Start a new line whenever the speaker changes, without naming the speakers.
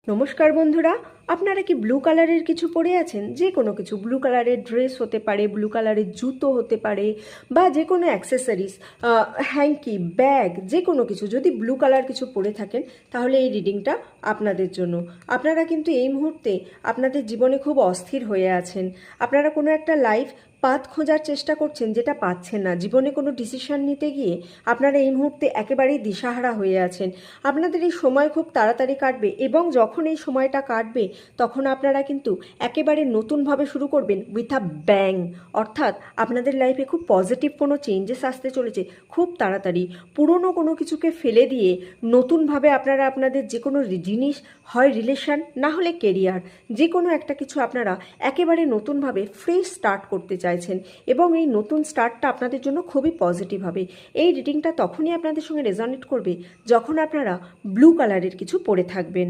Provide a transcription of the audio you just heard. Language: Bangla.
নমস্কার বন্ধুরা, আপনারা কি ব্লু কালারের কিছু পরে আছেন? যে কোনো কিছু, ব্লু কালারের ড্রেস হতে পারে, ব্লু কালারের জুতো হতে পারে, বা যে কোনো অ্যাক্সেসরিজ, হ্যাঙ্কি, ব্যাগ, যে কোনো কিছু। যদি ব্লু কালার কিছু পরে থাকেন তাহলে এই রিডিংটা আপনাদের জন্য। আপনারা কিন্তু এই মুহূর্তে আপনাদের জীবনে খুব অস্থির হয়ে আছেন। আপনারা কোনো একটা লাইফ পাথ খোঁজার চেষ্টা করছেন, যেটা পাচ্ছেন না। জীবনে কোনো ডিসিশন নিতে গিয়ে আপনারা এই মুহূর্তে একেবারেই দিশাহারা হয়ে আছেন। আপনাদের এই সময় খুব তাড়াতাড়ি কাটবে, এবং যখন এই সময়টা কাটবে তখন আপনারা কিন্তু একেবারে নতুনভাবে শুরু করবেন উইথ আ ব্যাং। অর্থাৎ আপনাদের লাইফে খুব পজিটিভ কোনো চেঞ্জেস আসতে চলেছে খুব তাড়াতাড়ি। পুরনো কোনো কিছুকে ফেলে দিয়ে নতুনভাবে আপনারা আপনাদের যে কোনো জিনিস, হয় রিলেশন, না হলে কেরিয়ার, যে কোনো একটা কিছু আপনারা একেবারে নতুনভাবে ফ্রেশ স্টার্ট করতে চাইছেন, এবং এই নতুন স্টার্টটা আপনাদের জন্য খুবই পজিটিভ হবে। এই রিডিংটা তখনই আপনাদের সঙ্গে রেজনেট করবে যখন আপনারা ব্লু কালারের কিছু পরে থাকবেন।